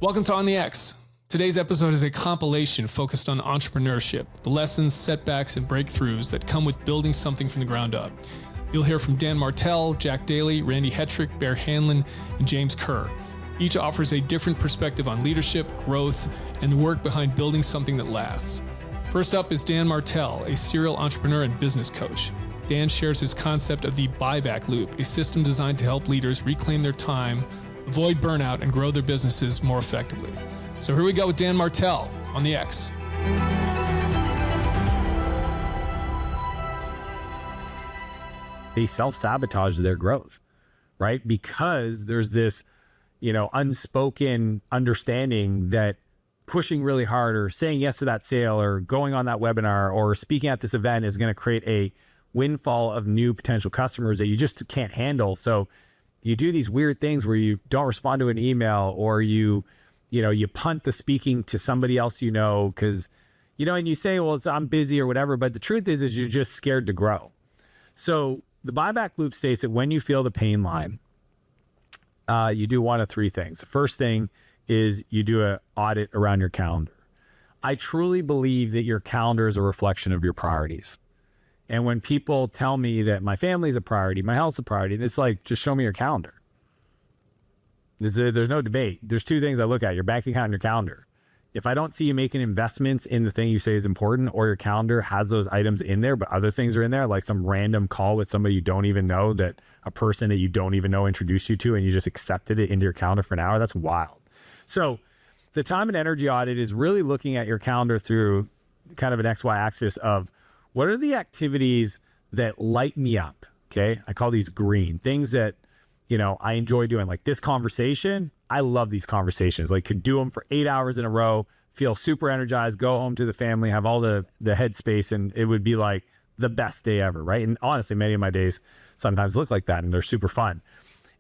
Welcome to On the X. Today's episode is a compilation focused on entrepreneurship, the lessons, setbacks, and breakthroughs that come with building something from the ground up. You'll hear from Dan Martell, Jack Daly, Randy Hetrick, Handlon, and James Kerr. Each offers a different perspective on leadership, growth, and the work behind building something that lasts. First up is Dan Martell, a serial entrepreneur and business coach. Dan shares his concept of the buyback loop, a system designed to help leaders reclaim their time, avoid burnout, and grow their businesses more effectively. So here we go with Dan Martell on the X. They self-sabotage their growth, right? Because there's this, unspoken understanding that pushing really hard or saying yes to that sale or going on that webinar or speaking at this event is going to create a windfall of new potential customers that you just can't handle. So you do these weird things where you don't respond to an email, or you punt the speaking to somebody else, because, and you say, well, I'm busy or whatever. But the truth is you're just scared to grow. So the buyback loop states that when you feel the pain line, you do one of three things. The first thing is you do an audit around your calendar. I truly believe that your calendar is a reflection of your priorities. And when people tell me that my family's a priority, my health's a priority, it's like, just show me your calendar. There's no debate. There's two things I look at: your bank account and your calendar. If I don't see you making investments in the thing you say is important, or your calendar has those items in there, but other things are in there, like some random call with somebody you don't even know, that a person that you don't even know introduced you to, and you just accepted it into your calendar for an hour, that's wild. So the time and energy audit is really looking at your calendar through kind of an XY axis of, what are the activities that light me up? Okay. I call these green things that, I enjoy doing. Like this conversation, I love these conversations. Like, could do them for 8 hours in a row, feel super energized, go home to the family, have all the headspace, and it would be like the best day ever, right? And honestly, many of my days sometimes look like that, and they're super fun.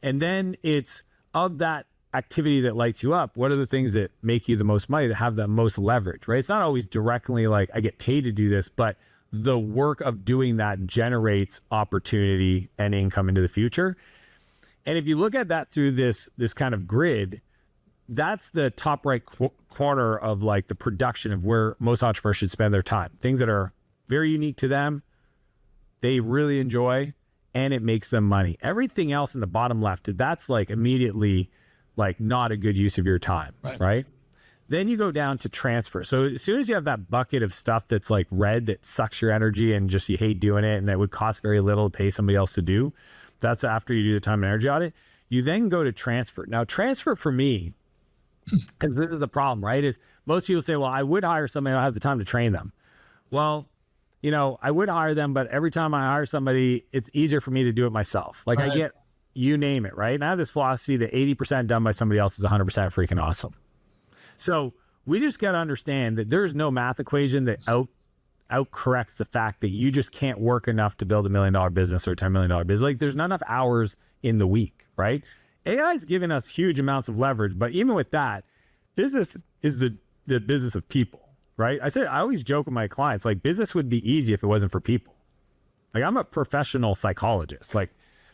And then it's, of that activity that lights you up, what are the things that make you the most money, that have the most leverage, right? It's not always directly like I get paid to do this, but the work of doing that generates opportunity and income into the future. And if you look at that through this kind of grid, that's the top right corner of like the production of where most entrepreneurs should spend their time. Things that are very unique to them, they really enjoy, and it makes them money. Everything else in the bottom left, that's like immediately like not a good use of your time, right? Then you go down to transfer. So as soon as you have that bucket of stuff that's like red, that sucks your energy and just you hate doing it, and that would cost very little to pay somebody else to do, that's after you do the time and energy audit. You then go to transfer. Now, transfer for me, because this is the problem, right? Is most people say, well, I would hire somebody, I don't have the time to train them. Well, I would hire them, but every time I hire somebody, it's easier for me to do it myself. Like, right. I get, you name it, right? And I have this philosophy that 80% done by somebody else is 100% freaking awesome. So we just got to understand that there's no math equation that outcorrects the fact that you just can't work enough to build $1 million business or $10 million business. Like, there's not enough hours in the week, right? AI is giving us huge amounts of leverage, but even with that, business is the business of people, right? I always joke with my clients, like, business would be easy if it wasn't for people. Like, I'm a professional psychologist. Like,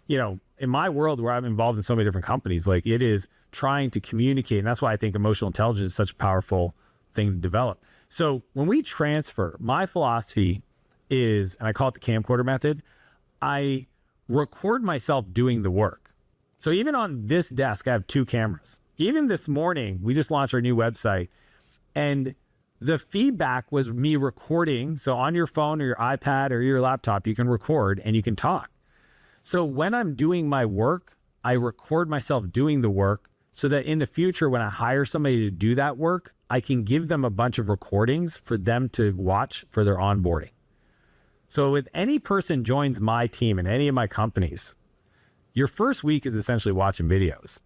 in my world where I'm involved in so many different companies, like, it is trying to communicate. And that's why I think emotional intelligence is such a powerful thing to develop. So when we transfer, my philosophy is, and I call it the camcorder method, I record myself doing the work. So even on this desk, I have 2 cameras. Even this morning, we just launched our new website, and the feedback was me recording. So on your phone or your iPad or your laptop, you can record and you can talk. So when I'm doing my work, I record myself doing the work, so that in the future, when I hire somebody to do that work, I can give them a bunch of recordings for them to watch for their onboarding. So if any person joins my team in any of my companies, your first week is essentially watching videos.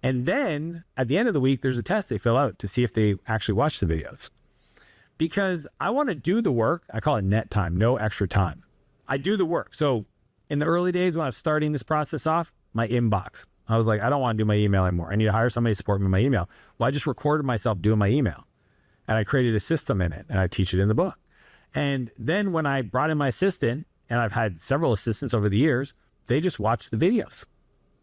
And then at the end of the week, there's a test they fill out to see if they actually watch the videos. Because I want to do the work. I call it net time, no extra time. I do the work. So in the early days when I was starting this process off, my inbox, I was like, I don't want to do my email anymore. I need to hire somebody to support me in my email. Well, I just recorded myself doing my email, and I created a system in it, and I teach it in the book. And then when I brought in my assistant, and I've had several assistants over the years, they just watch the videos.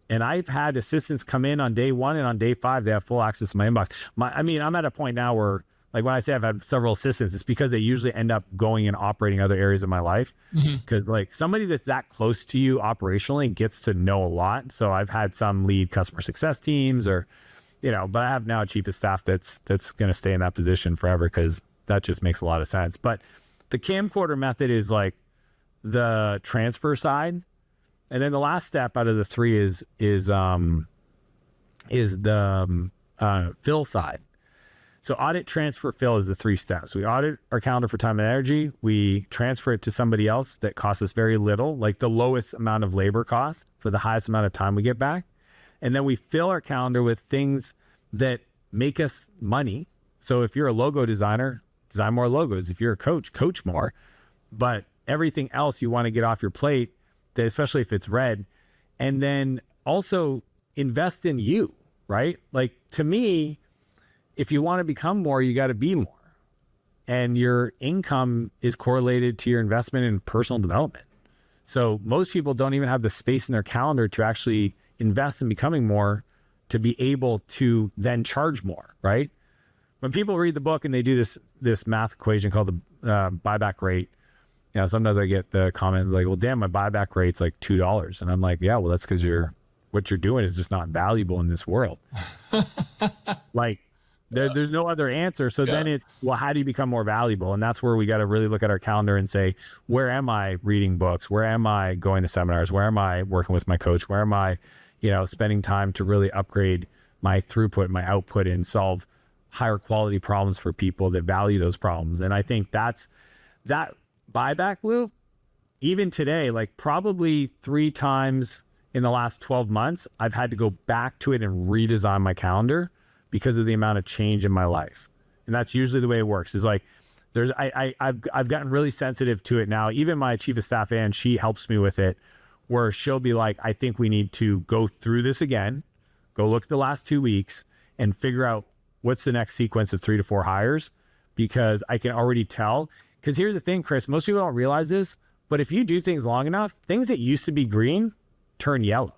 And I've had assistants come in on day 1 and on day 5, they have full access to my inbox. I'm at a point now where, like, when I say I've had several assistants, it's because they usually end up going and operating other areas of my life. Because like somebody that's that close to you operationally gets to know a lot. So I've had some lead customer success teams or, but I have now a chief of staff that's going to stay in that position forever because that just makes a lot of sense. But the camcorder method is like the transfer side. And then the last step out of the 3 is the fill side. So audit, transfer, fill is the 3 steps. We audit our calendar for time and energy. We transfer it to somebody else that costs us very little, like the lowest amount of labor cost for the highest amount of time we get back. And then we fill our calendar with things that make us money. So if you're a logo designer, design more logos. If you're a coach, coach more. But everything else you want to get off your plate, especially if it's red, and then also invest in you, right? Like, to me, if you want to become more, you got to be more, and your income is correlated to your investment in personal development. So most people don't even have the space in their calendar to actually invest in becoming more, to be able to then charge more, right? When people read the book and they do this math equation called the buyback rate, sometimes I get the comment like, well, damn, my buyback rate's like $2. And I'm like, yeah, well, that's because what you're doing is just not valuable in this world. Like, there's no other answer. So then it's, well, how do you become more valuable? And that's where we got to really look at our calendar and say, where am I reading books? Where am I going to seminars? Where am I working with my coach? Where am I, spending time to really upgrade my throughput, my output, and solve higher quality problems for people that value those problems? And I think that buyback loop, even today, like probably 3 times in the last 12 months, I've had to go back to it and redesign my calendar because of the amount of change in my life. And that's usually the way it works. Is like, I've gotten really sensitive to it now. Even my chief of staff, Ann, she helps me with it, where she'll be like, I think we need to go through this again, go look at the last 2 weeks and figure out what's the next sequence of 3 to 4 hires, because I can already tell. Because here's the thing, Chris, most people don't realize this, but if you do things long enough, things that used to be green turn yellow,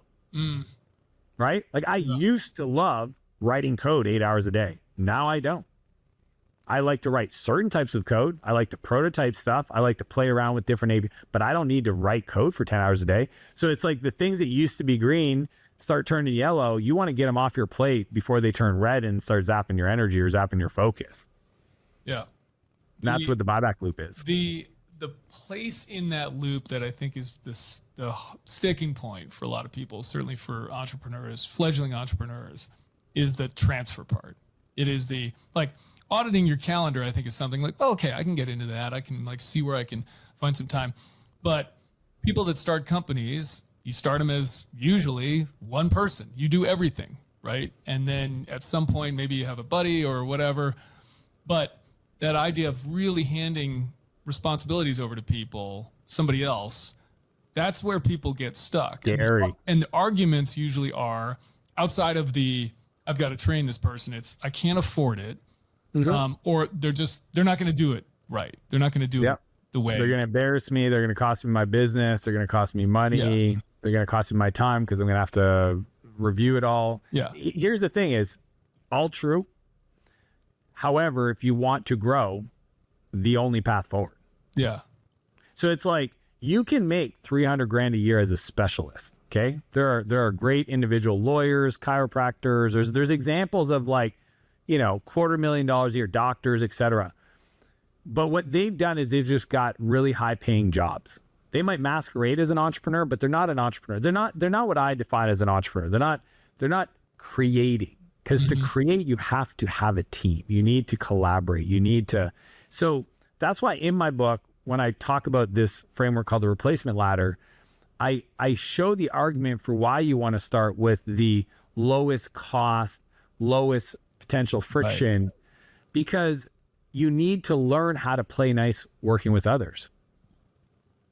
right? Like I used to love writing code 8 hours a day. Now I don't. I like to write certain types of code. I like to prototype stuff. I like to play around with different APIs, but I don't need to write code for 10 hours a day. So it's like the things that used to be green start turning yellow. You want to get them off your plate before they turn red and start zapping your energy or zapping your focus. Yeah. That's what the buyback loop is. The place in that loop that I think is the sticking point for a lot of people, certainly for entrepreneurs, fledgling entrepreneurs, is the transfer part. It is the, like, auditing your calendar, I think, is something like, oh, okay, I can get into that. I can like see where I can find some time. But people that start companies, you start them as usually one person. You do everything, right? And then at some point, maybe you have a buddy or whatever. But that idea of really handing responsibilities over to people, somebody else, that's where people get stuck. Gary. And the arguments usually are outside of the, I've got to train this person. It's, I can't afford it. Or they're not going to do it right. They're not going to do it the way. They're going to embarrass me. They're going to cost me my business. They're going to cost me money. Yeah. They're going to cost me my time because I'm going to have to review it all. Yeah. Here's the thing is all true. However, if you want to grow, the only path forward. Yeah. So it's like you can make 300 grand a year as a specialist. Okay. There are great individual lawyers, chiropractors. There's examples of like, $250,000 a year, doctors, etc. But what they've done is they've just got really high paying jobs. They might masquerade as an entrepreneur, but they're not an entrepreneur. They're not what I define as an entrepreneur. They're not creating, because to create, you have to have a team. You need to collaborate. So that's why in my book, when I talk about this framework called the replacement ladder, I show the argument for why you want to start with the lowest cost, lowest potential friction, right? Because you need to learn how to play nice working with others.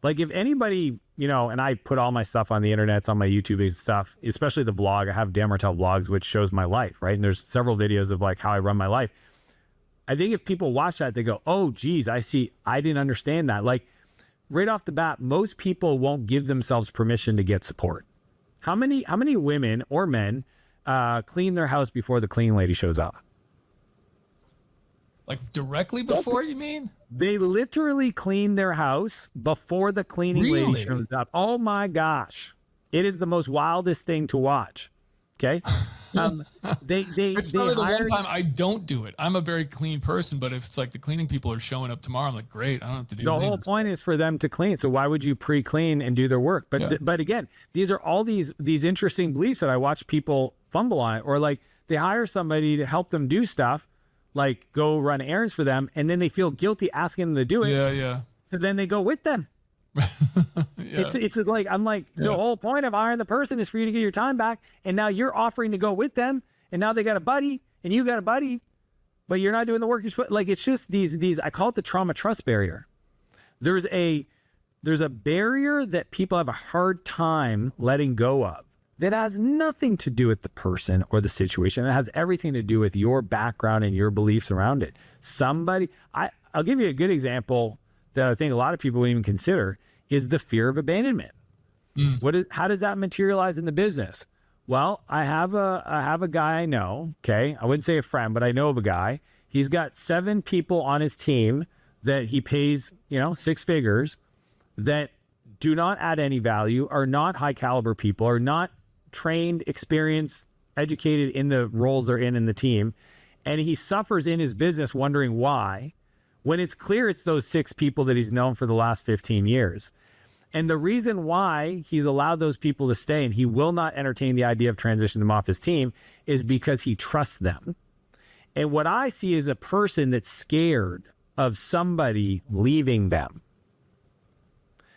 Like if anybody, and I put all my stuff on the internet, it's on my YouTube and stuff, especially the vlog. I have Dan Martell vlogs, which shows my life, right? And there's several videos of like how I run my life. I think if people watch that, they go, oh, geez, I see. I didn't understand that. Like right off the bat, most people won't give themselves permission to get support. How many women or men clean their house before the cleaning lady shows up? Like directly before, you mean? They literally clean their house before the cleaning lady shows up. Oh my gosh. It is the most wildest thing to watch. Okay. It's probably the one time I don't do it. I'm a very clean person, but if it's like the cleaning people are showing up tomorrow, I'm like, great, I don't have to do the whole point is for them to clean. So why would you pre-clean and do their work? But again, these are all these interesting beliefs that I watch people fumble on it, or like they hire somebody to help them do stuff, like go run errands for them, and then they feel guilty asking them to do it. Yeah. So then they go with them. It's like, I'm like, the whole point of hiring the person is for you to get your time back, and now you're offering to go with them, and now they got a buddy and you got a buddy, but you're not doing the work you're supposed. Like, it's just these I call it the trauma trust barrier. There's a barrier that people have a hard time letting go of that has nothing to do with the person or the situation. It has everything to do with your background and your beliefs around it. I'll give you a good example that I think a lot of people wouldn't even consider is the fear of abandonment. How does that materialize in the business? Well, I have a guy I know, okay? I wouldn't say a friend, but I know of a guy. He's got 7 people on his team that he pays, 6 figures, that do not add any value, are not high caliber people, are not trained, experienced, educated in the roles they're in the team. And he suffers in his business wondering why, when it's clear it's those 6 people that he's known for the last 15 years. And the reason why he's allowed those people to stay and he will not entertain the idea of transitioning them off his team is because he trusts them. And what I see is a person that's scared of somebody leaving them.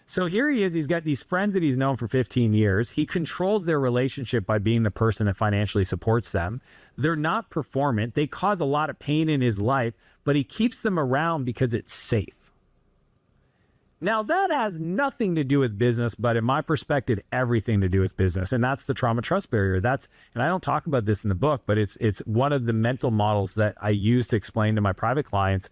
So here he is, he's got these friends that he's known for 15 years. He controls their relationship by being the person that financially supports them. They're not performant. They cause a lot of pain in his life, but he keeps them around because it's safe. Now, that has nothing to do with business, but in my perspective, everything to do with business. And that's the trauma trust barrier. And I don't talk about this in the book, but it's one of the mental models that I use to explain to my private clients,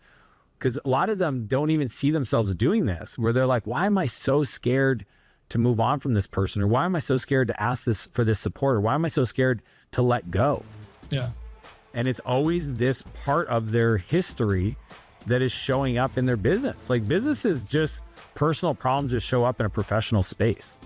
because a lot of them don't even see themselves doing this, where they're like, why am I so scared to move on from this person? Or why am I so scared to ask for this support? Or why am I so scared to let go? Yeah. And it's always this part of their history that is showing up in their business. Like, business is just personal problems that show up in a professional space.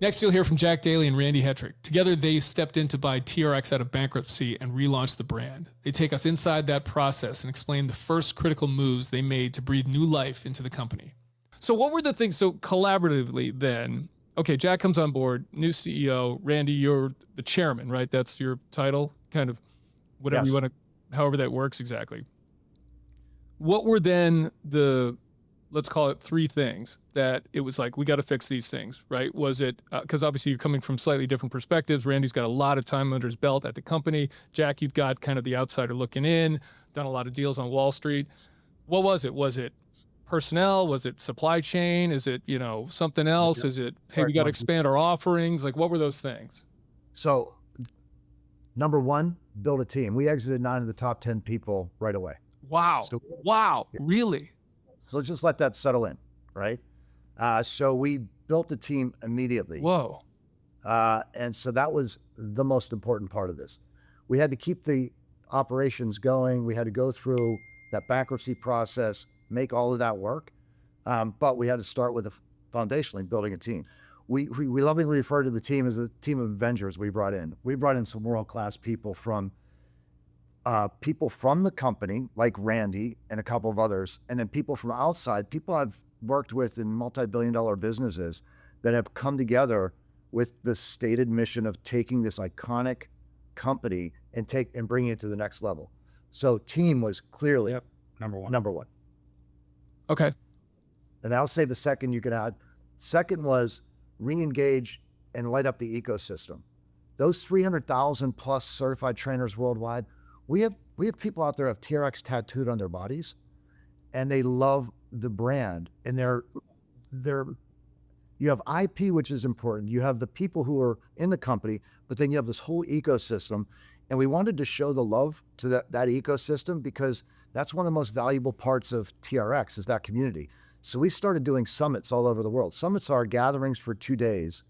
Next, you'll hear from Jack Daly and Randy Hetrick. Together, they stepped in to buy TRX out of bankruptcy and relaunch the brand. They take us inside that process and explain the first critical moves they made to breathe new life into the company. So what were the things, so collaboratively then, okay, Jack comes on board, new CEO, Randy, you're the chairman, right? That's your title, kind of whatever you want to, however that works exactly. What were then the, let's call it 3 things that it was like, we got to fix these things, right? Was it, because obviously you're coming from slightly different perspectives. Randy's got a lot of time under his belt at the company. Jack, you've got kind of the outsider looking in, done a lot of deals on Wall Street. What was it? Was it personnel? Was it supply chain? Is it, something else? Is it, hey, we got to expand our offerings? Like, what were those things? So, number 1, build a team. We exited 9 of the top 10 people right away. Wow. Wow. Really? So just let that settle in, right? So we built a team immediately. Whoa. And so that was the most important part of this. We had to keep the operations going. We had to go through that bankruptcy process, make all of that work. But we had to start with foundationally building a team. We lovingly refer to the team as a team of Avengers we brought in. We brought in some world-class people from the company, like Randy and a couple of others, and then people from outside, people I've worked with in multi-billion-dollar businesses that have come together with the stated mission of taking this iconic company and bringing it to the next level. So team was clearly number one. Okay. And I'll say the second you could add. Second was re-engage and light up the ecosystem. Those 300,000 plus certified trainers worldwide, we have people out there who have TRX tattooed on their bodies, and they love the brand. And you have IP, which is important. You have the people who are in the company, but then you have this whole ecosystem. And we wanted to show the love to that ecosystem, because that's one of the most valuable parts of TRX is that community. So we started doing summits all over the world. Summits are gatherings for 2 days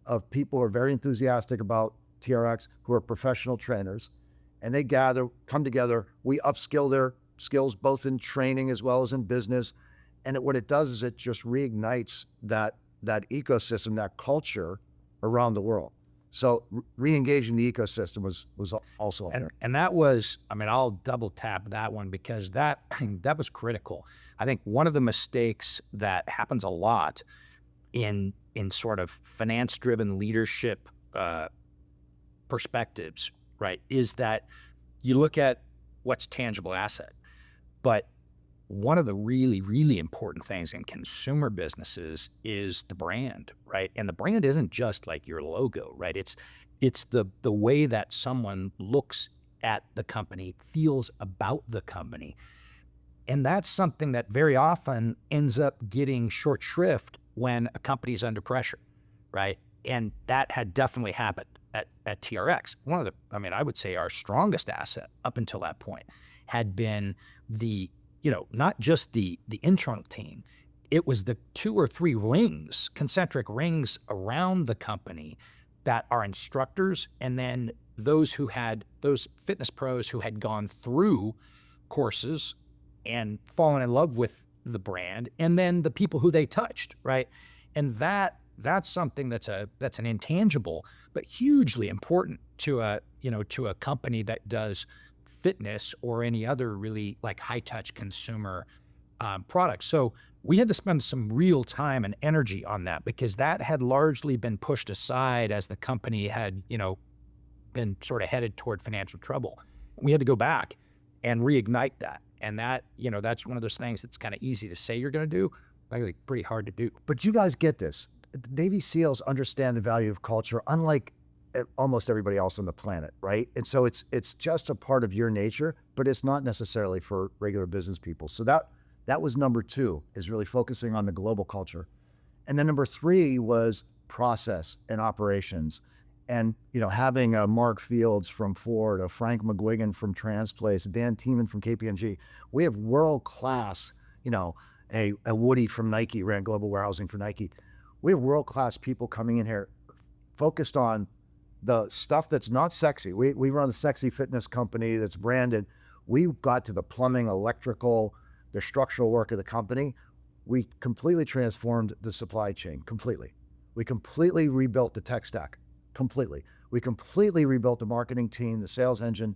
of people who are very enthusiastic about TRX, who are professional trainers, and they come together. We upskill their skills, both in training as well as in business. And what it does is it just reignites that ecosystem, that culture around the world. So re-engaging the ecosystem was also and that was, I mean, I'll double tap that one because that was critical. I think one of the mistakes that happens a lot in sort of finance-driven leadership perspectives, right, is that you look at what's tangible asset, but one of the really, really important things in consumer businesses is the brand, right? And the brand isn't just like your logo, right? It's the way that someone looks at the company, feels about the company. And that's something that very often ends up getting short shrift when a company's under pressure, right? And that had definitely happened at TRX. One of the, I mean, I would say our strongest asset up until that point had been the, not just the internal team, it was the 2 or 3 rings, concentric rings around the company that are instructors, and then those fitness pros who had gone through courses and fallen in love with the brand, and then the people who they touched, right? And that's something that's an intangible, but hugely important to a company that does fitness or any other really like high touch consumer product. So we had to spend some real time and energy on that because that had largely been pushed aside as the company had, been sort of headed toward financial trouble. We had to go back and reignite that. And that, that's one of those things that's kind of easy to say you're going to do, actually pretty hard to do. But you guys get this. Navy SEALs understand the value of culture, unlike almost everybody else on the planet, right? And so it's just a part of your nature, but it's not necessarily for regular business people. So that was number 2, is really focusing on the global culture. And then number 3 was process and operations. And, having a Mark Fields from Ford, a Frank McGuigan from Transplace, Dan Tiemann from KPMG, we have world-class, a Woody from Nike, ran global warehousing for Nike. We have world-class people coming in here focused on the stuff that's not sexy. We run a sexy fitness company that's branded. We got to the plumbing, electrical, the structural work of the company. We completely transformed the supply chain, completely. We completely rebuilt the tech stack, completely. We completely rebuilt the marketing team, the sales engine,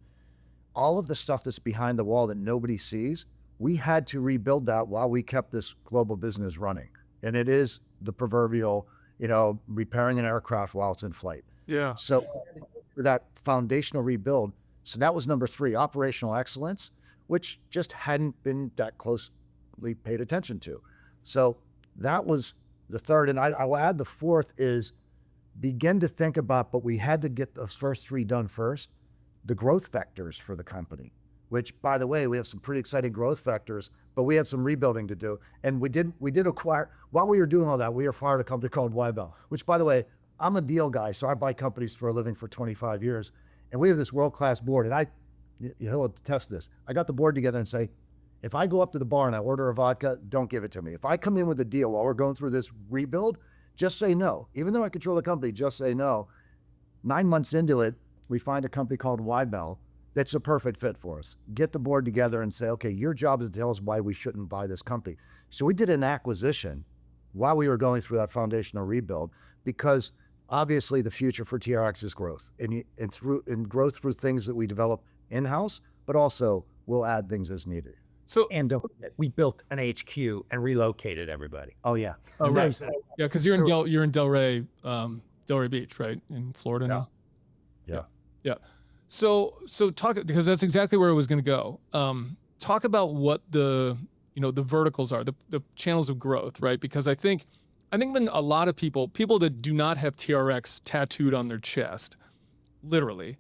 all of the stuff that's behind the wall that nobody sees. We had to rebuild that while we kept this global business running. And it is the proverbial, repairing an aircraft while it's in flight. Yeah. So for that foundational rebuild, so that was number 3, operational excellence, which just hadn't been that closely paid attention to. So that was the 3rd. And I will add the 4th is begin to think about, but we had to get those first 3 done first, the growth vectors for the company, which, by the way, we have some pretty exciting growth vectors, but we had some rebuilding to do. And we did acquire, while we were doing all that, we acquired a company called Wybel, which, by the way, I'm a deal guy, so I buy companies for a living for 25 years. And we have this world-class board, and you'll test this. I got the board together and say, if I go up to the bar and I order a vodka, don't give it to me. If I come in with a deal while we're going through this rebuild, just say no. Even though I control the company, just say no. 9 months into it, we find a company called Wybel that's a perfect fit for us. Get the board together and say, okay, your job is to tell us why we shouldn't buy this company. So we did an acquisition while we were going through that foundational rebuild, because obviously the future for TRX is growth, and growth through things that we develop in-house, but also we'll add things as needed. So, And we built an HQ and relocated everybody. Oh yeah. oh, right. Yeah, because you're in Delray Beach, right, in Florida now. Yeah. So talk, because that's exactly where I was going to go. Talk about what the verticals are, the channels of growth, right? Because I think when a lot of people that do not have TRX tattooed on their chest, literally,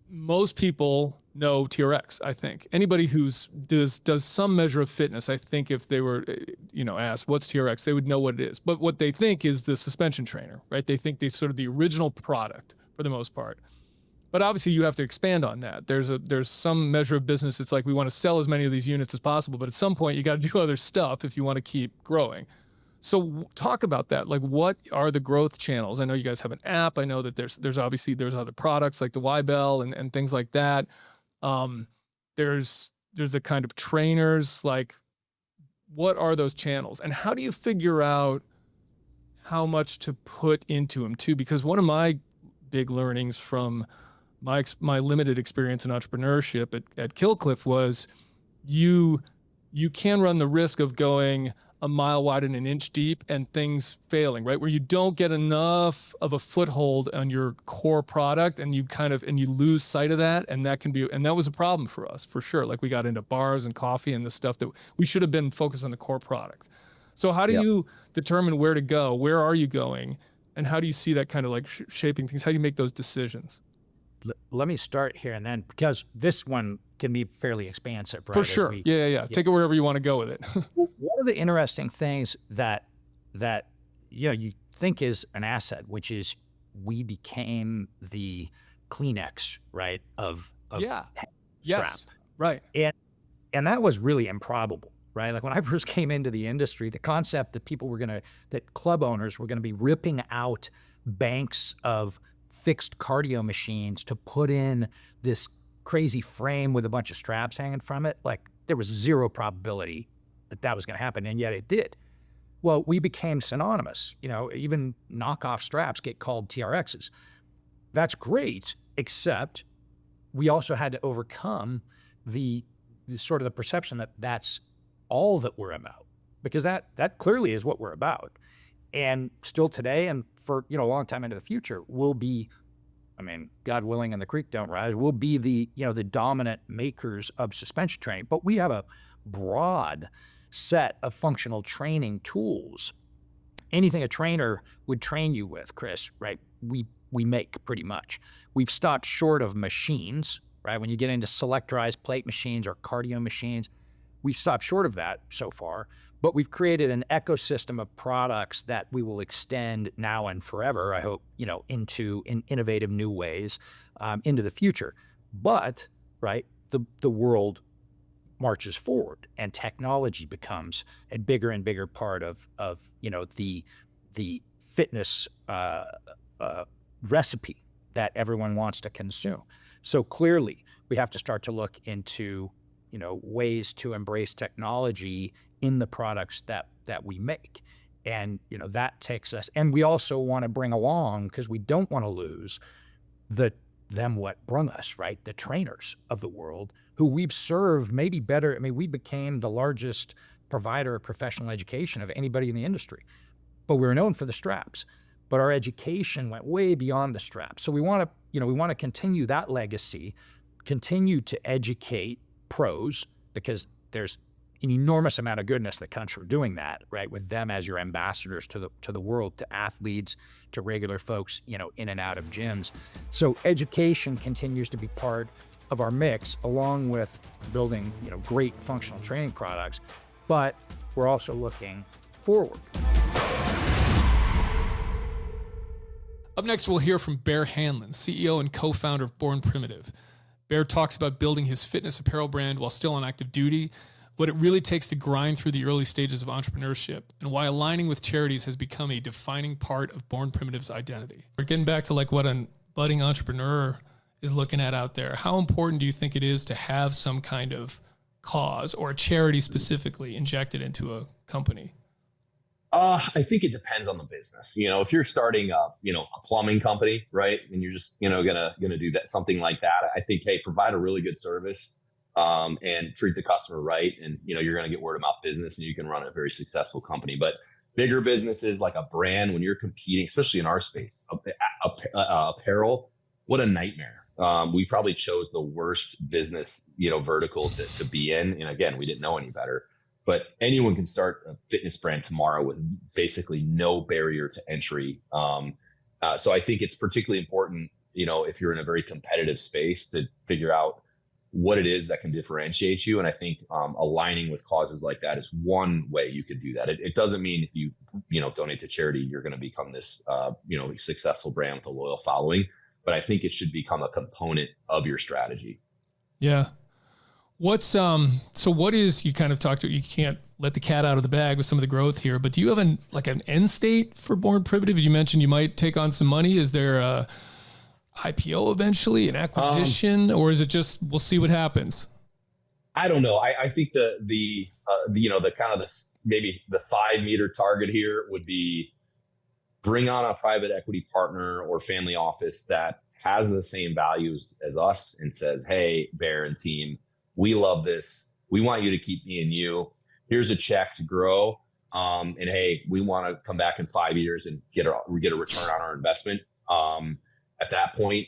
most people know TRX. I think anybody does some measure of fitness, I think if they were, asked what's TRX, they would know what it is. But what they think is the suspension trainer, right? They think they sort of the original product for the most part. But obviously you have to expand on that. There's some measure of business. It's like, we want to sell as many of these units as possible, but at some point you got to do other stuff if you want to keep growing. So talk about that. Like, what are the growth channels? I know you guys have an app. I know that there's obviously there's other products like the Y-Bell and things like that. There's the kind of trainers. Like, what are those channels, and how do you figure out how much to put into them too? Because one of my big learnings from my limited experience in entrepreneurship at Killcliff was you can run the risk of going a mile wide and an inch deep and things failing, right? Where you don't get enough of a foothold on your core product, and you lose sight of that. And that was a problem for us, for sure. Like, we got into bars and coffee and the stuff that we should have been focused on the core product. So how do you determine where to go? Where are you going? And how do you see that kind of like shaping things? How do you make those decisions? Let me start here, and then, because this one can be fairly expansive, right? For sure. Yeah. Take it wherever you want to go with it. One of the interesting things that you think is an asset, which is we became the Kleenex, right? Of yeah. strap. Yes. Right. And that was really improbable, right? Like, when I first came into the industry, the concept that that club owners were gonna be ripping out banks of fixed cardio machines to put in this crazy frame with a bunch of straps hanging from it, like, there was zero probability that was going to happen, and yet it did. Well, we became synonymous. Even knockoff straps get called TRXs. That's great, except we also had to overcome the sort of the perception that that's all that we're about, because that clearly is what we're about. And still today, and for a long time into the future, we'll be, God willing and the creek don't rise, we'll be the dominant makers of suspension training. But we have a broad set of functional training tools. Anything a trainer would train you with, Chris, right? We make pretty much. We've stopped short of machines, right? When you get into selectorized plate machines or cardio machines, we've stopped short of that so far. But we've created an ecosystem of products that we will extend now and forever, I hope, into in innovative new ways into the future. But, right, the world marches forward, and technology becomes a bigger and bigger part of the fitness recipe that everyone wants to consume. So clearly, we have to start to look into ways to embrace technology in the products that we make. And, that takes us, and we also want to bring along, because we don't want to lose what brung us, right? The trainers of the world, who we've served maybe better. We became the largest provider of professional education of anybody in the industry, but we were known for the straps, but our education went way beyond the straps. So we want to continue that legacy, continue to educate pros, because there's an enormous amount of goodness that comes from doing that, right? With them as your ambassadors to the world, to athletes, to regular folks, in and out of gyms. So education continues to be part of our mix, along with building, great functional training products, but we're also looking forward. Up next, we'll hear from Bear Handlon, CEO and co-founder of Born Primitive. Bear talks about building his fitness apparel brand while still on active duty, what it really takes to grind through the early stages of entrepreneurship, and why aligning with charities has become a defining part of Born Primitive's identity. We're getting back to like what a budding entrepreneur is looking at out there. How important do you think it is to have some kind of cause or a charity specifically injected into a company? I think it depends on the business. If you're starting a plumbing company, right, and you're just gonna do that, something like that, I think, hey, provide a really good service. And treat the customer right, and you're going to get word of mouth business, and you can run a very successful company. But bigger businesses, like a brand, when you're competing, especially in our space, apparel, what a nightmare. We probably chose the worst business vertical to be in, and again, we didn't know any better. But anyone can start a fitness brand tomorrow with basically no barrier to entry. So I think it's particularly important, if you're in a very competitive space, to figure out what it is that can differentiate you. And I think aligning with causes like that is one way you could do that. It doesn't mean if you donate to charity, you're going to become this successful brand with a loyal following. but I think it should become a component of your strategy. Yeah. What's so what is, you kind of talked to, you can't let the cat out of the bag with some of the growth here, but do you have an end state for Born Primitive? You mentioned you might take on some money. Is there a IPO eventually, an acquisition, or is it just, we'll see what happens? I don't know. I think the kind of maybe the 5 meter target here would be bring on a private equity partner or family office that has the same values as us and says, hey, Bear and team, we love this. We want you to keep me and you. Here's a check to grow. And hey, we want to come back in 5 years and get a return on our investment. At that point,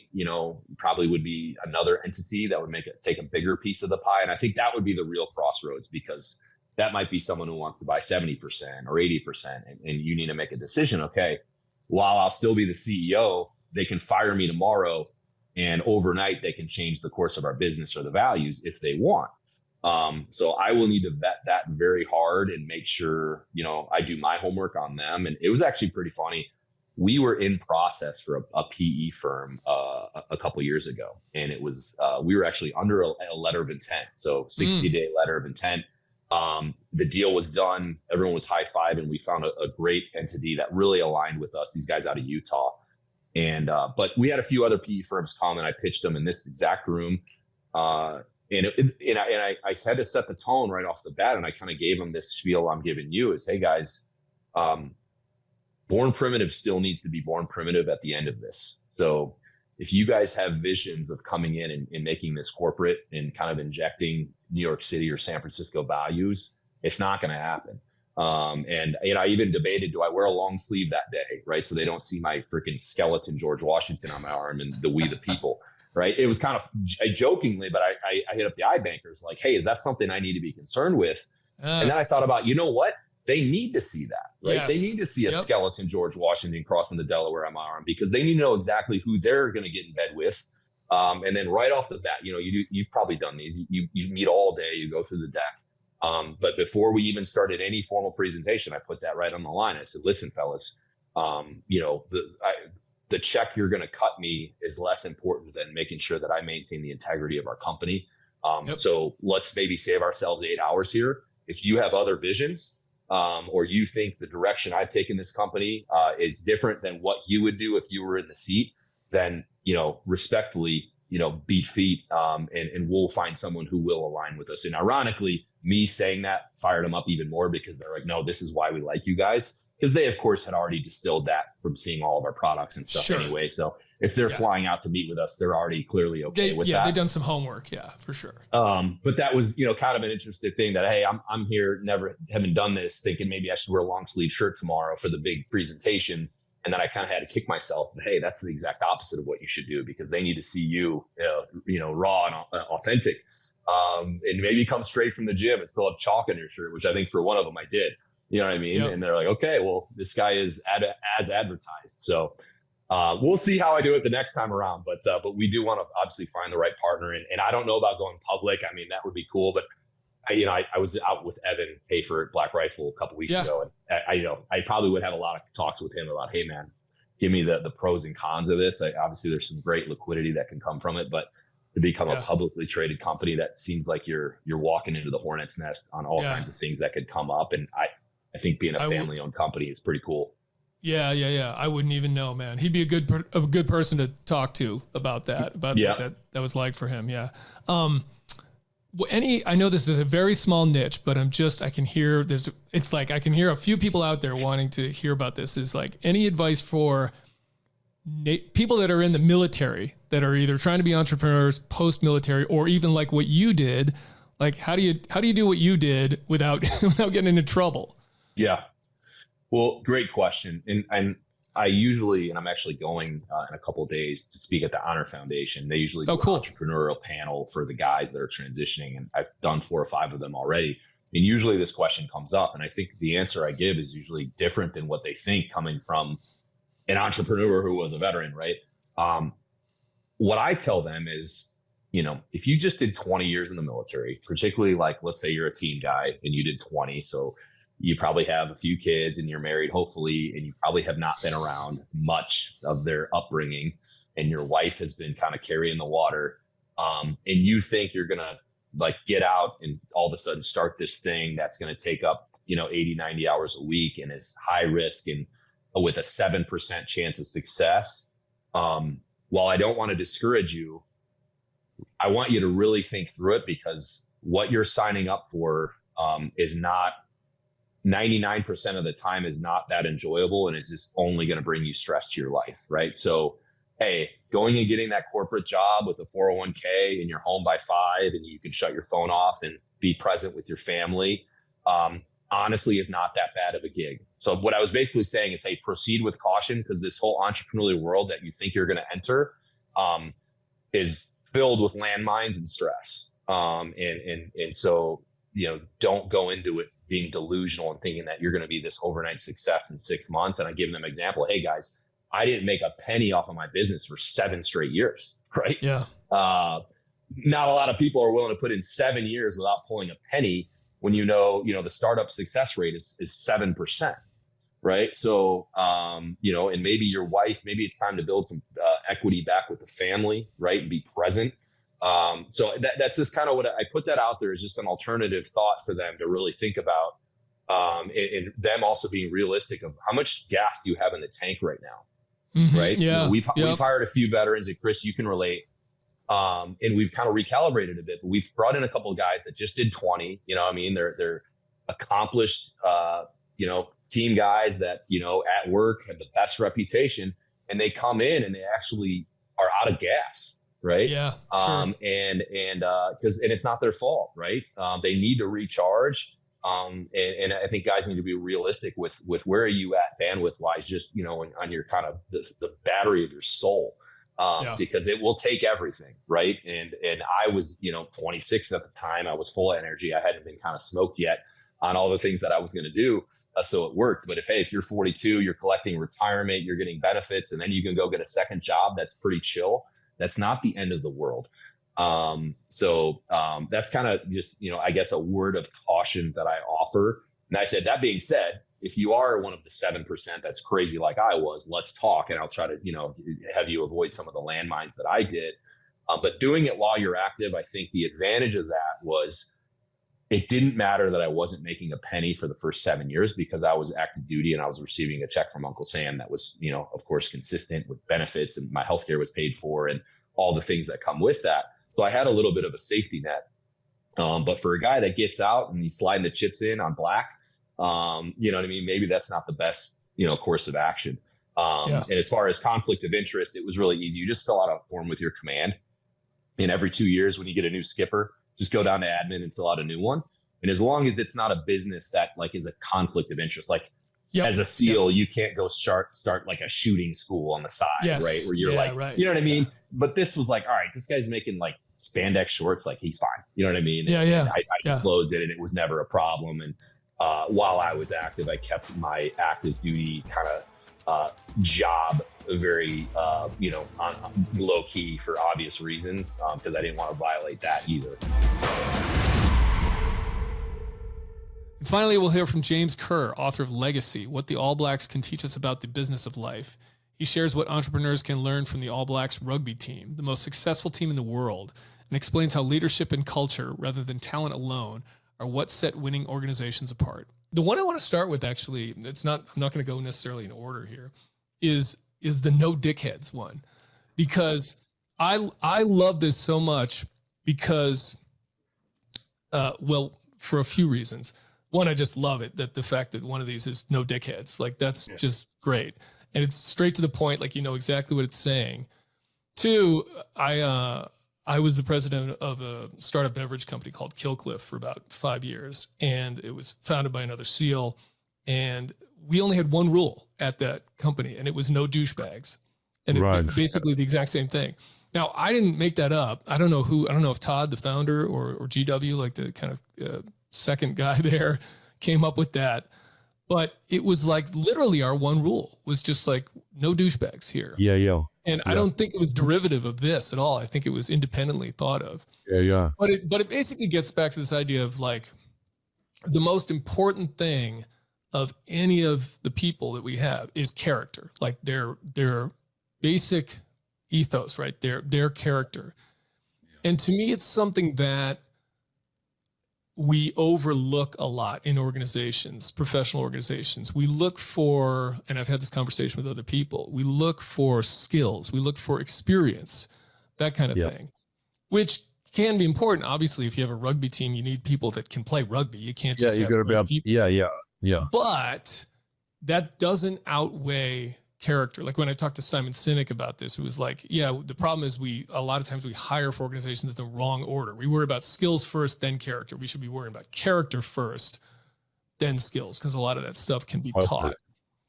probably would be another entity that would take a bigger piece of the pie. And I think that would be the real crossroads, because that might be someone who wants to buy 70% or 80%. And you need to make a decision. Okay, while I'll still be the CEO, they can fire me tomorrow, and overnight they can change the course of our business or the values if they want. So I will need to vet that very hard and make sure, I do my homework on them. And it was actually pretty funny. We were in process for a PE firm a couple of years ago, and it was we were actually under a letter of intent. So 60-day letter of intent. The deal was done. Everyone was high-fiving. We found a great entity that really aligned with us. These guys out of Utah. And but we had a few other PE firms come, and I pitched them in this exact room. And I had to set the tone right off the bat, and I kind of gave them this spiel I'm giving you is, hey guys, Born Primitive still needs to be Born Primitive at the end of this. So if you guys have visions of coming in and making this corporate and kind of injecting New York City or San Francisco values, it's not going to happen. And I even debated, do I wear a long sleeve that day? Right. So they don't see my freaking skeleton George Washington on my arm and the We the People. Right. It was kind of jokingly, but I hit up the iBankers like, hey, is that something I need to be concerned with? And then I thought about, you know what? They need to see that, right? Yes. They need to see a skeleton George Washington crossing the Delaware on my arm, because they need to know exactly who they're going to get in bed with. And then right off the bat, you've probably done these. You meet all day, you go through the deck. But before we even started any formal presentation, I put that right on the line. I said, listen, fellas, the check you're going to cut me is less important than making sure that I maintain the integrity of our company. So let's maybe save ourselves 8 hours here. If you have other visions, or you think the direction I've taken this company is different than what you would do if you were in the seat, then, respectfully, beat feet, and we'll find someone who will align with us. And ironically, me saying that fired them up even more, because they're like, no, this is why we like you guys. Because they, of course, had already distilled that from seeing all of our products and stuff anyway. So if they're flying out to meet with us, they're already clearly okay with that. Yeah, they've done some homework. Yeah, for sure. But that was, kind of an interesting thing that, hey, I'm here, never haven't done this, thinking maybe I should wear a long sleeve shirt tomorrow for the big presentation. And then I kind of had to kick myself. Hey, that's the exact opposite of what you should do, because they need to see you, raw and authentic. And maybe come straight from the gym and still have chalk on your shirt, which I think for one of them I did. You know what I mean? Yep. And they're like, okay, well, this guy is as advertised. So we'll see how I do it the next time around. But we do want to obviously find the right partner. And I don't know about going public. I mean, that would be cool. But I was out with Evan Hafer at Black Rifle a couple weeks ago, and I probably would have a lot of talks with him about, hey man, give me the pros and cons of this. Obviously, there's some great liquidity that can come from it, but to become a publicly traded company, that seems like you're walking into the hornet's nest on all kinds of things that could come up. And I think being a family-owned company is pretty cool. Yeah. I wouldn't even know, man. He'd be a good person to talk to about that, what that was like for him. Yeah. I know this is a very small niche, but I can hear I can hear a few people out there wanting to hear about this. Is like, any advice for people that are in the military that are either trying to be entrepreneurs, post-military, or even like what you did? Like, how do you do what you did without getting into trouble? Yeah. Well, great question. And I usually, and I'm actually going in a couple of days to speak at the Honor Foundation. They usually do an entrepreneurial panel for the guys that are transitioning. And I've done 4 or 5 of them already. And usually this question comes up. And I think the answer I give is usually different than what they think, coming from an entrepreneur who was a veteran, right? What I tell them is, if you just did 20 years in the military, particularly like, let's say you're a team guy and you did 20. So you probably have a few kids and you're married, hopefully, and you probably have not been around much of their upbringing, and your wife has been kind of carrying the water. And you think you're going to like get out and all of a sudden start this thing that's going to take up, 80, 90 hours a week and is high risk and with a 7% chance of success. While I don't want to discourage you, I want you to really think through it, because what you're signing up for is not 99% of the time is not that enjoyable, and is just only going to bring you stress to your life. Right. So, hey, going and getting that corporate job with a 401k and you're home by 5 and you can shut your phone off and be present with your family, honestly, is not that bad of a gig. So what I was basically saying is, hey, proceed with caution, because this whole entrepreneurial world that you think you're going to enter is filled with landmines and stress. And so, don't go into it being delusional and thinking that you're going to be this overnight success in 6 months. And I give them an example. Hey guys, I didn't make a penny off of my business for 7 straight years. Right. Yeah. Not a lot of people are willing to put in 7 years without pulling a penny, when the startup success rate is 7%. Right. So, and maybe your wife, maybe it's time to build some equity back with the family, right, and be present. So that's just kind of what I put that out there, is just an alternative thought for them to really think about, and them also being realistic of how much gas do you have in the tank right now. Mm-hmm. Right. Yeah. We've hired a few veterans, and Chris, you can relate. And we've kind of recalibrated a bit, but we've brought in a couple of guys that just did 20, they're accomplished, team guys that, at work have the best reputation, and they come in and they actually are out of gas. Right. Yeah. Sure. And it's not their fault. Right. They need to recharge. And I think guys need to be realistic with where are you at bandwidth wise, just, on your kind of the battery of your soul, because it will take everything. Right. And I was, 26 at the time. I was full of energy. I hadn't been kind of smoked yet on all the things that I was going to do. So it worked. But if you're 42, you're collecting retirement, you're getting benefits, and then you can go get a second job that's pretty chill, that's not the end of the world. So that's kind of just, I guess a word of caution that I offer. And I said, that being said, if you are one of the 7% that's crazy like I was, let's talk, and I'll try to, have you avoid some of the landmines that I did. But doing it while you're active, I think the advantage of that was it didn't matter that I wasn't making a penny for the first 7 years, because I was active duty and I was receiving a check from Uncle Sam that was, of course, consistent with benefits, and my healthcare was paid for and all the things that come with that. So I had a little bit of a safety net. But for a guy that gets out and he's sliding the chips in on black, you know what I mean? Maybe that's not the best, course of action. And as far as conflict of interest, it was really easy. You just fill out a form with your command. And every 2 years, when you get a new skipper, just go down to admin and fill out a new one. And as long as it's not a business that like is a conflict of interest, like as a SEAL, you can't go start like a shooting school on the side, right? Where you're right. You know what I mean? But this was like, all right, this guy's making like spandex shorts, like he's fine. You know what I mean? And I disclosed it, and it was never a problem. And while I was active, I kept my active duty kind of job very, on low key for obvious reasons, because I didn't want to violate that either. And finally, we'll hear from James Kerr, author of Legacy, What the All Blacks Can Teach Us About the Business of Life. He shares what entrepreneurs can learn from the All Blacks rugby team, the most successful team in the world, and explains how leadership and culture, rather than talent alone, are what set winning organizations apart. The one I want to start with, actually, I'm not going to go necessarily in order here, is the no dickheads one, because I love this so much because, for a few reasons. One, I just love it, that the fact that one of these is no dickheads, like that's just great. And it's straight to the point, like, exactly what it's saying. Two, I was the president of a startup beverage company called Killcliff for about 5 years. And it was founded by another SEAL. And we only had one rule at that company, and it was no douchebags. And it basically the exact same thing. Now, I didn't make that up. I don't know if Todd, the founder, or GW, like the kind of second guy there, came up with that. But it was like literally our one rule was just like no douchebags here. And I don't think it was derivative of this at all. I think it was independently thought of. But it basically gets back to this idea of like, the most important thing of any of the people that we have is character, like their basic ethos, right? Their character. And to me, it's something that we overlook a lot in organizations, professional organizations. We look for, and I've had this conversation with other people, we look for skills, we look for experience, that kind of thing, which can be important. Obviously, if you have a rugby team, you need people that can play rugby. You can't just have great people. Yeah. But that doesn't outweigh character. Like when I talked to Simon Sinek about this, it was like, yeah, the problem is a lot of times we hire for organizations in the wrong order. We worry about skills first, then character. We should be worrying about character first, then skills, because a lot of that stuff can be taught.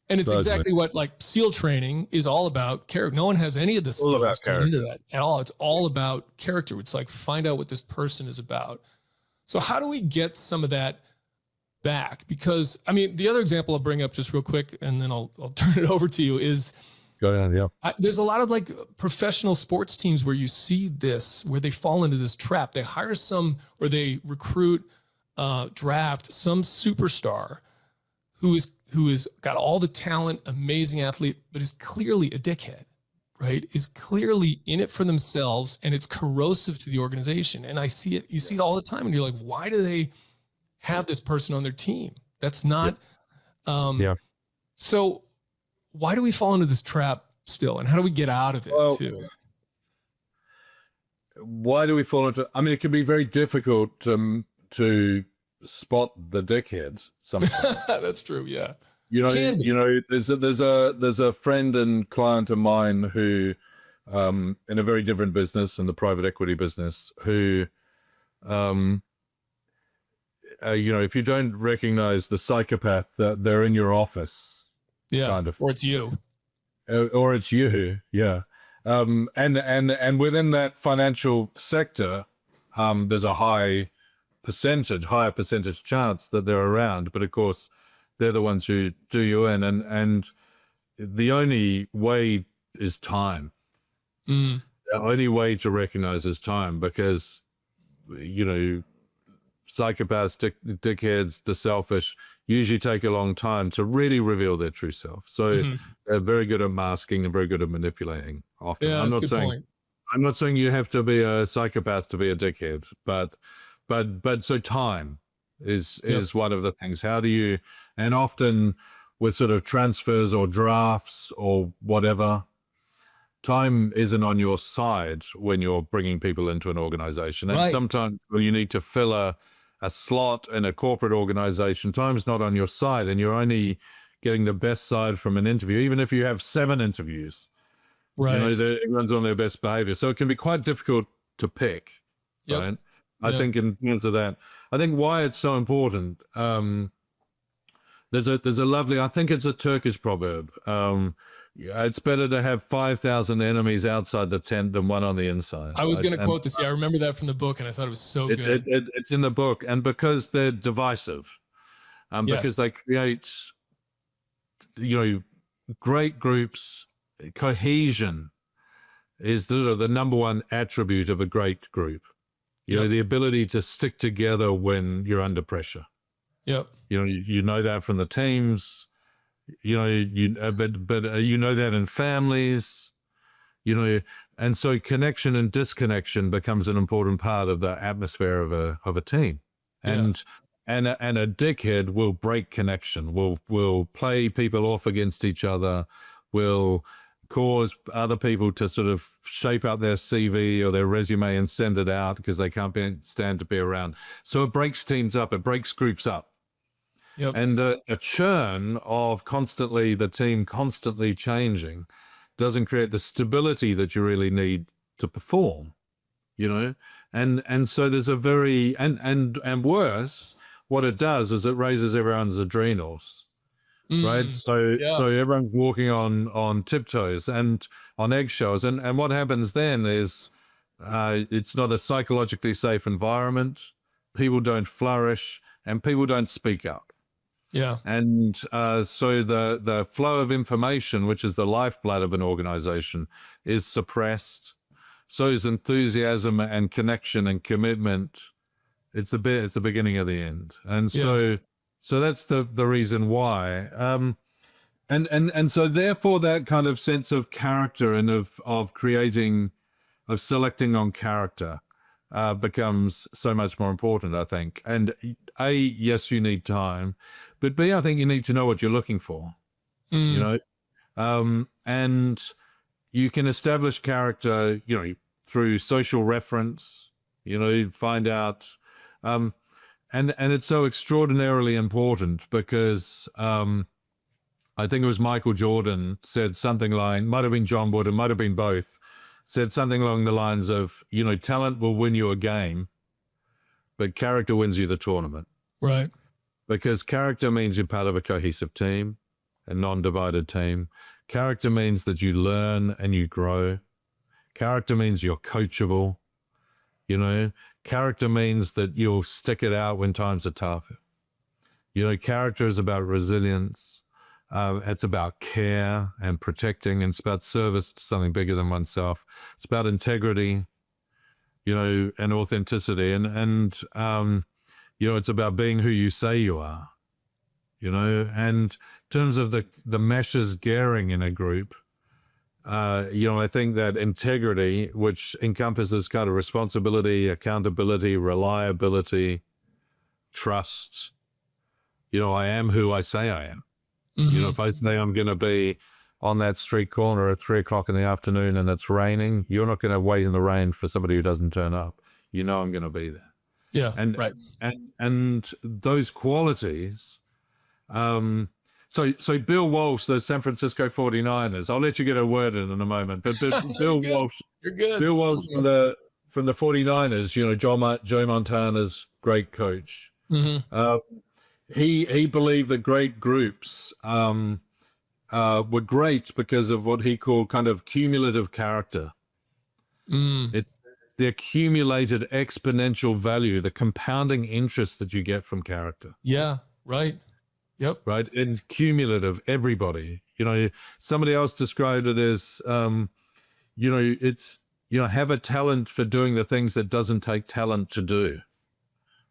And it's exactly what like SEAL training is all about. Character. No one has any of the skills going into that at all. It's all about character. It's like, find out what this person is about. So how do we get some of that back? Because I mean, the other example I'll bring up just real quick, and then I'll turn it over to you, is there's a lot of like professional sports teams where you see this, where they fall into this trap. They hire or they recruit, draft some superstar who is got all the talent, amazing athlete, but is clearly a dickhead, right? Is clearly in it for themselves, and it's corrosive to the organization. And I see it, you see it all the time, and you're like, why do they have this person on their team? That's not, So why do we fall into this trap still? And how do we get out of it too? Why do we fall into, I mean, it can be very difficult to spot the dickhead sometimes. That's true. Yeah. There's a friend and client of mine who, in a very different business, in the private equity business, who, if you don't recognize the psychopath that they're in your office, kind of, or it's you, and within that financial sector, there's a higher percentage chance that they're around, but of course, they're the ones who do you in, and the only way is time. The only way to recognize is time, because psychopaths, dickheads, the selfish usually take a long time to really reveal their true self. So they're very good at masking and very good at manipulating often. Yeah, I'm not saying you have to be a psychopath to be a dickhead, but so time is one of the things. How do you, and often with sort of transfers or drafts or whatever, time isn't on your side when you're bringing people into an organization. And sometimes when you need to fill a slot in a corporate organization, time's not on your side, and you're only getting the best side from an interview, even if you have 7 interviews. Right. Everyone's on their best behavior. So it can be quite difficult to pick. Right. I think in terms of that, I think why it's so important. There's a lovely, I think it's a Turkish proverb. It's better to have 5,000 enemies outside the tent than one on the inside. I was going to quote this. Yeah, I remember that from the book, and I thought it was so good. It's in the book, and because they're divisive, because they create, great groups. Cohesion is the number one attribute of a great group. The ability to stick together when you're under pressure. Yep. You know that from the teams. But you know that in families, and so connection and disconnection becomes an important part of the atmosphere of a team. And a dickhead will break connection, will play people off against each other, will cause other people to sort of shape out their CV or their resume and send it out because they can't stand to be around. So it breaks teams up, it breaks groups up. Yep. And a churn of the team constantly changing doesn't create the stability that you really need to perform, and so there's a very, and worse, what it does is it raises everyone's adrenals, right? So everyone's walking on tiptoes and on eggshells. And what happens then is it's not a psychologically safe environment. People don't flourish and people don't speak up. Yeah. And so the flow of information, which is the lifeblood of an organization, is suppressed. So is enthusiasm and connection and commitment It's the beginning of the end. And so that's the reason why. And so therefore that kind of sense of character and of creating, of selecting on character becomes so much more important, I think. And A, yes, you need time, but B, I think you need to know what you're looking for, you know, and you can establish character, you know, through social reference, you know, you find out, and it's so extraordinarily important because, I think it was Michael Jordan said something like, might have been John Wood, it might have been both, said something along the lines of, you know, talent will win you a game, but character wins you the tournament. Right. Because character means you're part of a cohesive team, a non-divided team. Character means that you learn and you grow. Character means you're coachable. You know, character means that you'll stick it out when times are tough. You know, character is about resilience. It's about care and protecting, and it's about service to something bigger than oneself. It's about integrity, you know, and authenticity. And you know, it's about being who you say you are, you know. And in terms of the meshes gearing in a group, you know, I think that integrity, which encompasses kind of responsibility, accountability, reliability, trust, you know, I am who I say I am. You know, if I say I'm going to be on that street corner at 3 o'clock in the afternoon and it's raining, you're not going to wait in the rain for somebody who doesn't turn up. You know I'm going to be there. Yeah. And right. And those qualities. So Bill Walsh, the San Francisco 49ers. I'll let you get a word in a moment. But Bill Walsh, you're good. Bill Walsh from the 49ers. You know, Joe Montana's great coach. He believed that great groups were great because of what he called kind of cumulative character. It's the accumulated exponential value, the compounding interest that you get from character. Yeah, right. Yep. Right. And cumulative, everybody. You know, somebody else described it as, you know, it's, you know, have a talent for doing the things that doesn't take talent to do,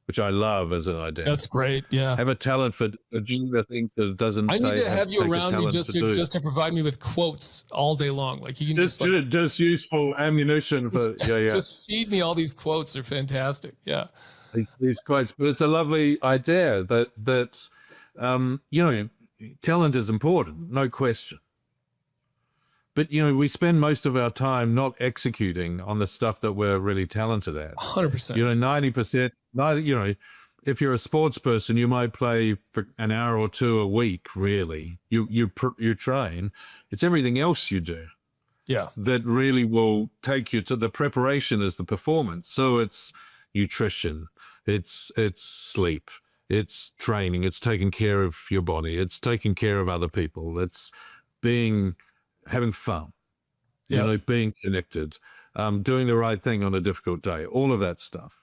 which I love as an idea. That's great. Yeah. Have a talent for doing the things that it doesn't I need take, to have you around me just to provide me with quotes all day long. Like you can just useful ammunition for, just feed me all these quotes. They're fantastic. Yeah. These quotes, but it's a lovely idea that, you know, talent is important, no question. But, you know, we spend most of our time not executing on the stuff that we're really talented at. 100%. You know, 90%, you know, if you're a sports person, you might play for an hour or two a week, really. You train. It's everything else you do. Yeah. That really will take you to the preparation as the performance. So it's nutrition, it's sleep, it's training, it's taking care of your body, it's taking care of other people, it's having fun, you know, being connected, doing the right thing on a difficult day, all of that stuff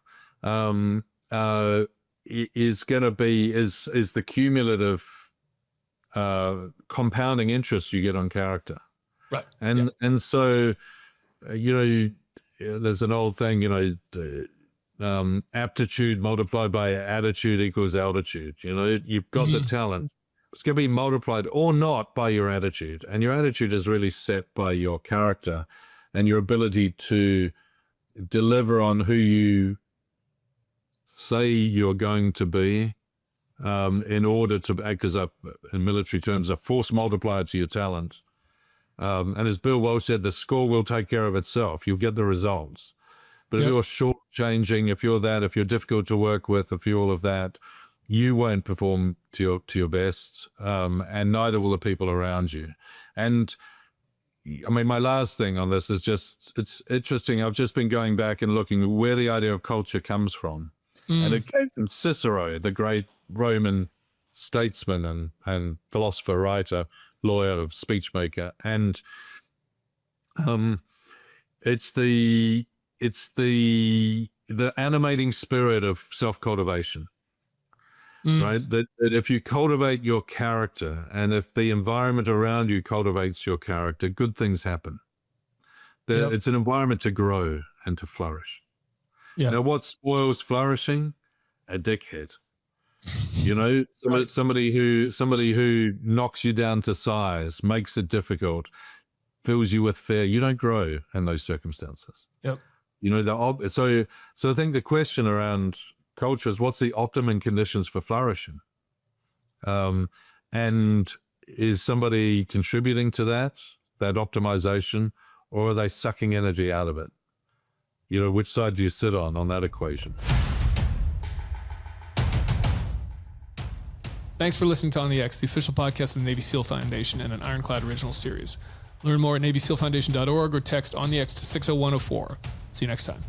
is going to be, is the cumulative compounding interest you get on character. Right. And so, you know, there's an old thing, you know, aptitude multiplied by attitude equals altitude. You know, you've got the talent. It's going to be multiplied or not by your attitude. And your attitude is really set by your character and your ability to deliver on who you say you're going to be in order to act as in military terms, a force multiplier to your talent. And as Bill Walsh said, the score will take care of itself. You'll get the results. But if you're shortchanging, if you're difficult to work with, if you're all of that, you won't perform to your best, and neither will the people around you. And I mean, my last thing on this is just, it's interesting. I've just been going back and looking where the idea of culture comes from. And it came from Cicero, the great Roman statesman and philosopher, writer, lawyer, speech maker. And it's the animating spirit of self-cultivation. Right? That if you cultivate your character and if the environment around you cultivates your character, good things happen. It's an environment to grow and to flourish. Now, what spoils flourishing? a dickhead. You know, somebody who knocks you down to size, makes it difficult, fills you with fear. You don't grow in those circumstances. Yep. You know, so I think the question around culture is, what's the optimum conditions for flourishing? And is somebody contributing to that optimization, or are they sucking energy out of it? You know, which side do you sit on that equation? Thanks for listening to On the X, the official podcast of the Navy SEAL Foundation and an Ironclad original series. Learn more at NavySealFoundation.org or text On the X to 60104. See you next time.